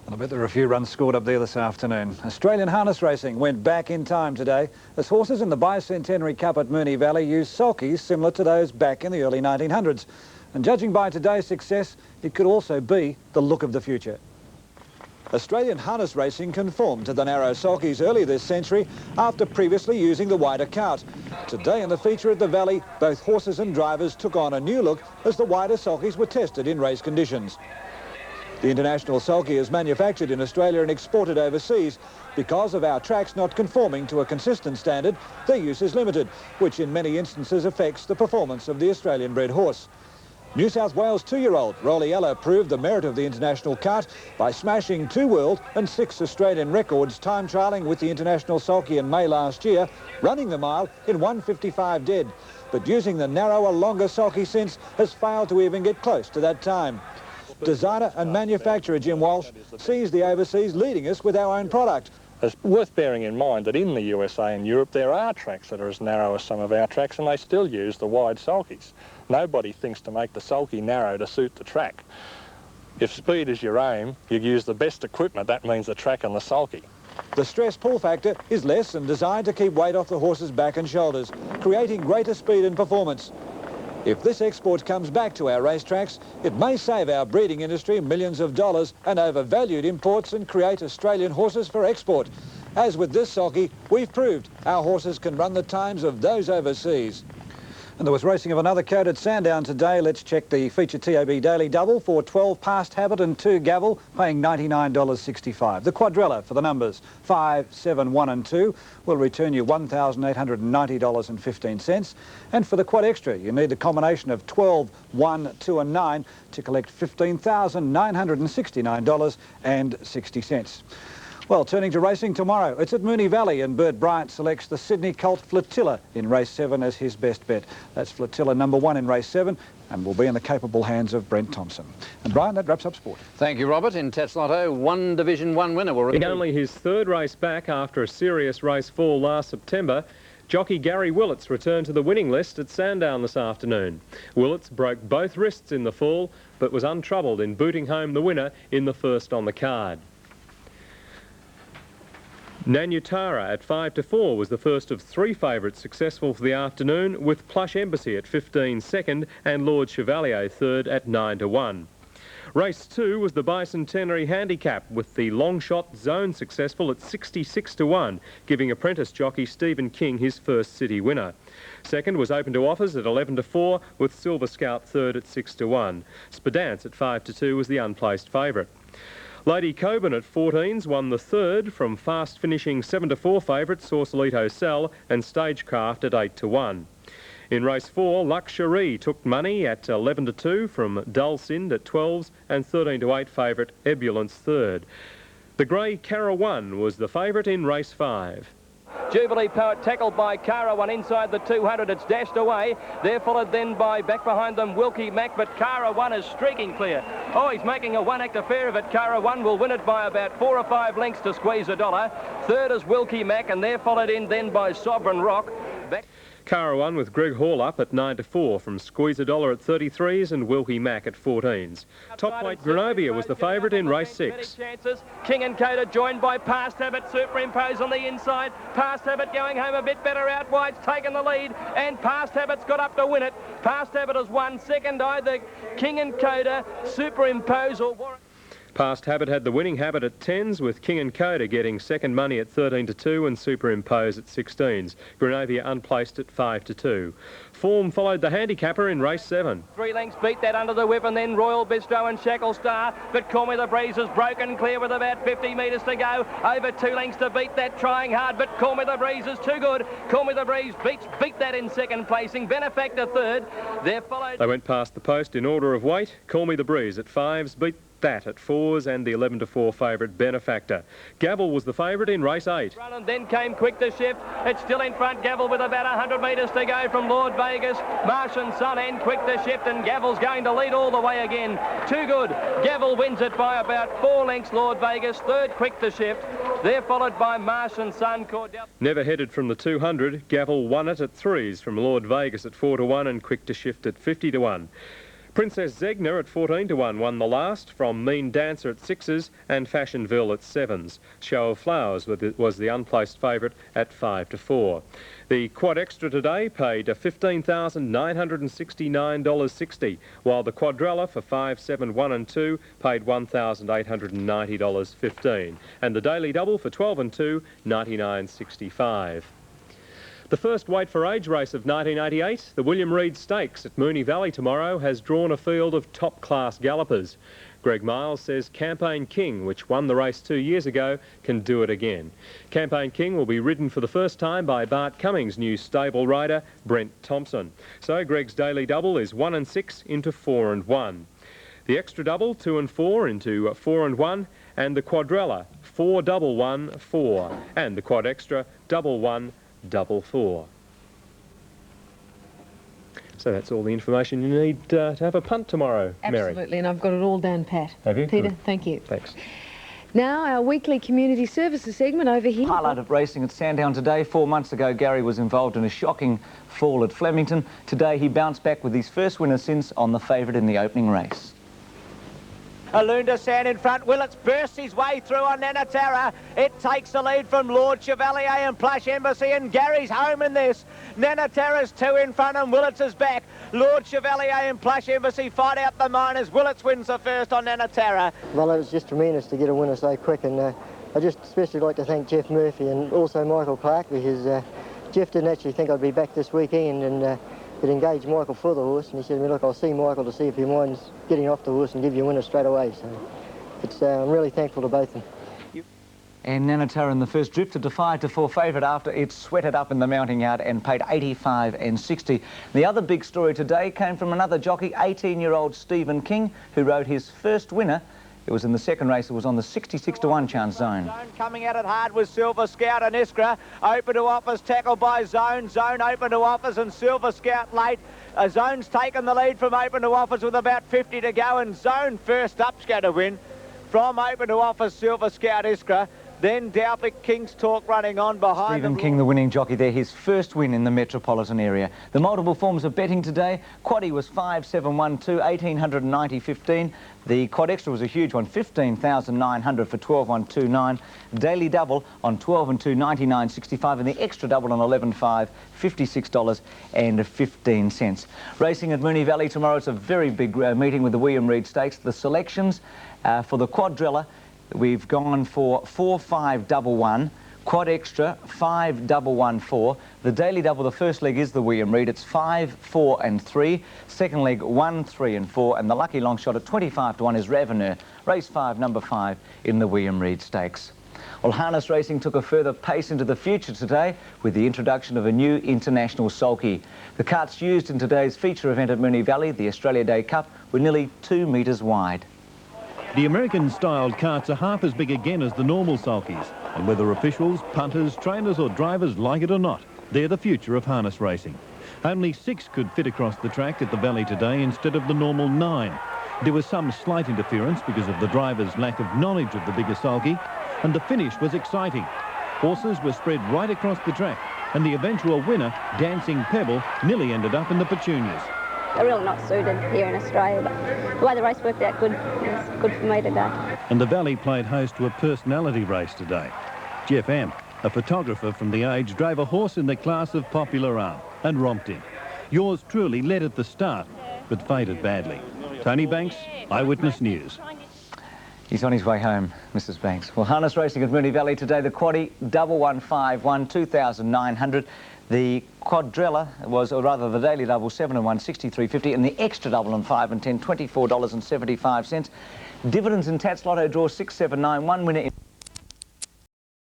I bet there are a few runs scored up there this afternoon. Australian harness racing went back in time today as horses in the Bicentenary Cup at Moonee Valley used sulkies similar to those back in the early 1900s. And judging by today's success, it could also be the look of the future. Australian harness racing conformed to the narrow sulkies early this century after previously using the wider cart. Today in the feature at the Valley, both horses and drivers took on a new look as the wider sulkies were tested in race conditions. The international sulky is manufactured in Australia and exported overseas. Because of our tracks not conforming to a consistent standard, their use is limited, which in many instances affects the performance of the Australian-bred horse. New South Wales 2-year-old Roliella proved the merit of the international cart by smashing 2 world and 6 Australian records time trialling with the international sulky in May last year, running the mile in 1:55 dead. But using the narrower, longer sulky since has failed to even get close to that time. Designer and manufacturer Jim Walsh sees the overseas leading us with our own product. It's worth bearing in mind that in the USA and Europe there are tracks that are as narrow as some of our tracks and they still use the wide sulkies. Nobody thinks to make the sulky narrow to suit the track. If speed is your aim, you use the best equipment, that means the track and the sulky. The stress pull factor is less and designed to keep weight off the horse's back and shoulders, creating greater speed and performance. If this export comes back to our racetracks, it may save our breeding industry millions of dollars and overvalued imports and create Australian horses for export. As with this sulky, we've proved our horses can run the times of those overseas. And there was racing of another coat at Sandown today. Let's check the feature TAB Daily Double for 12 Past Habit and 2 Gavel, paying $99.65. The Quadrella for the numbers 5, 7, 1 and 2 will return you $1,890.15. And for the Quad Extra, you need the combination of 12, 1, 2 and 9 to collect $15,969.60. Well, turning to racing tomorrow, it's at Moonee Valley and Bert Bryant selects the Sydney Colt Flotilla in race 7 as his best bet. That's Flotilla number 1 in race 7 and will be in the capable hands of Brent Thompson. And Brian, that wraps up sport. Thank you, Robert. In Tetslotto, 1 Division 1 winner will return. In only his 3rd race back after a serious race fall last September, jockey Gary Willits returned to the winning list at Sandown this afternoon. Willits broke both wrists in the fall but was untroubled in booting home the winner in the first on the card. Nanyutara at 5-4 was the first of 3 favourites successful for the afternoon, with Plush Embassy at 15 second and Lord Chevalier third at 9-1. Race 2 was the Bicentenary Handicap, with the long shot Zone successful at 66-1, giving apprentice jockey Stephen King his first city winner. Second was Open to Offers at 11-4, with Silver Scout third at 6-1. Spadance at 5-2 was the unplaced favourite. Lady Coburn at 14s won the third from fast finishing 7-4 favourite Sausalito Cell and Stagecraft at 8-1. In race 4, Luxury took money at 11-2 from Dulcind at 12s and 13-8 favourite Ebulance third. The grey Carawan was the favourite in race 5. Jubilee Poet tackled by Carawan inside the 200. It's dashed away. They're followed then by, back behind them, Wilkie Mack, but Carawan is streaking clear. Oh, he's making a one-act affair of it. Carawan will win it by about 4 or 5 lengths to squeeze $1. Third is Wilkie Mack, and they're followed in then by Sovereign Rock. Carawan with Greg Hall up at 9-4 from Squeeze $1 at 33s and Wilkie Mack at 14s. Top weight Grenovia was the favourite in race 6. King and Coda joined by Past Habit, superimpose on the inside. Past Habit going home a bit better out wide's taken the lead, and Past Habit's got up to win it. Past Habit has won second, either King and Coda, superimpose or Warren. Past Habit had the winning habit at 10s, with King and Coda getting second money at 13-2 and Superimpose at 16s. Grenovia unplaced at 5-2. Form followed the handicapper in race 7. 3 lengths beat that under the whip, and then Royal Bistro and Shackle Star, but Call Me the Breeze has broken clear with about 50 metres to go. Over 2 lengths to beat that, trying hard, but Call Me the Breeze is too good. Call Me the Breeze beat that in second placing. Benefactor third. They went past the post in order of weight. Call Me the Breeze at 5s, beat that at 4s and the 11-4 favourite Benefactor. Gavel was the favourite in race 8. And then came Quick to Shift. It's still in front. Gavel with about 100 metres to go from Lord Vegas. Marsh and Son and Quick to Shift, and Gavel's going to lead all the way again. Too good. Gavel wins it by about 4 lengths. Lord Vegas third, Quick to Shift. They're followed by Marsh and Son. Cordell. Never headed from the 200. Gavel won it at 3s from Lord Vegas at 4-1 and Quick to Shift at 50-1. Princess Zegna at 14 to 1 won the last from Mean Dancer at 6s and Fashionville at 7s. Show of Flowers was the unplaced favourite at 5 to 4. The quad extra today paid $15,969.60, while the quadrella for 5, 7, 1 and 2 paid $1,890.15, and the daily double for 12 and 2, $99.65. The first weight for age race of 1988, the William Reid Stakes at Moonee Valley tomorrow, has drawn a field of top-class gallopers. Greg Miles says Campaign King, which won the race 2 years ago, can do it again. Campaign King will be ridden for the first time by Bart Cummings' new stable rider, Brent Thompson. So Greg's daily double is 1 and 6 into 4 and 1. The extra double, 2 and 4 into 4 and 1, and the quadrella, 4 double 1 4, and the quad extra, double 1 double 4. So that's all the information you need to have a punt tomorrow, Mary. Absolutely, and I've got it all down pat. Have you? Peter, Good. thank you. Thanks. Now our weekly community services segment over here. Highlight of racing at Sandown today. 4 months ago, Gary was involved in a shocking fall at Flemington. Today, he bounced back with his first winner since on the favourite in the opening race. Alunda Sand in front. Willets bursts his way through on Nanatara. It takes the lead from Lord Chevalier and Plush Embassy, and Gary's home in this. Nanatara's 2 in front and Willets is back. Lord Chevalier and Plush Embassy fight out the minors. Willets wins the first on Nanatara. Well, it was just tremendous to get a winner so quick, and I just especially like to thank Jeff Murphy and also Michael Clark, because Jeff didn't actually think I'd be back this weekend, and it engaged Michael for the horse, and he said to me, look, I'll see Michael to see if he minds getting off the horse and give you a winner straight away. So I'm really thankful to both of them. And Nanatara in the first drifted to 5 to 4 favourite after it sweated up in the mounting yard and paid 85 and 60. The other big story today came from another jockey, 18-year-old Stephen King, who rode his first winner. It was in the second race. It was on the 66 to 1 chance Zone. Zone coming at it hard with Silver Scout and Iskra. Open to offers, tackled by Zone. Zone open to offers and Silver Scout late. Zone's taken the lead from open to offers with about 50 to go, and Zone first up's going to win. From open to offers, Silver Scout, Iskra. Then Dalpic, King's Talk running on behind Stephen King, the winning jockey there, his first win in the metropolitan area. The multiple forms of betting today. Quaddie was 5, 7, 1, 2, 1,890, 15. The quad extra was a huge one, 15,900 for 12, 1, 2, 9. Daily double on 12 and 2, 99.65, and the extra double on 11, 5, $56.15. Racing at Moonee Valley tomorrow. It's a very big meeting with the William Reid Stakes. The selections for the quadrella, we've gone for 4, 5, double 1. Quad extra, 5, double 1, 4. The daily double, the first leg is the William Reid. It's 5, 4 and 3. Second leg, 1, 3 and 4. And the lucky long shot at 25 to 1 is Raveneur. Race 5, number 5 in the William Reid Stakes. Well, harness racing took a further pace into the future today with the introduction of a new international sulky. The carts used in today's feature event at Moonee Valley, the Australia Day Cup, were nearly 2 metres wide. The American-styled carts are half as big again as the normal sulkies, and whether officials, punters, trainers or drivers like it or not, they're the future of harness racing. Only 6 could fit across the track at the Valley today instead of the normal 9. There was some slight interference because of the driver's lack of knowledge of the bigger sulky, and the finish was exciting. Horses were spread right across the track, and the eventual winner, Dancing Pebble, nearly ended up in the petunias. They're really not suited here in Australia, but the way the race worked out good, it was good for me to go. And the Valley played host to a personality race today. Jeff Amp, a photographer from The Age, drove a horse in the class of Popular Arm and romped him. Yours truly led at the start, but faded badly. Tony Banks, Eyewitness News. He's on his way home, Mrs. Banks. Well, harness racing at Moonee Valley today, the quaddie, double 1, 5, 1, 2,900. The quadrella was, or rather the daily double, 7 and 1, 63.50, and the extra double on 5 and 10, $24.75. Dividends in Tats Lotto draw 6, 7, 9, 1 winner in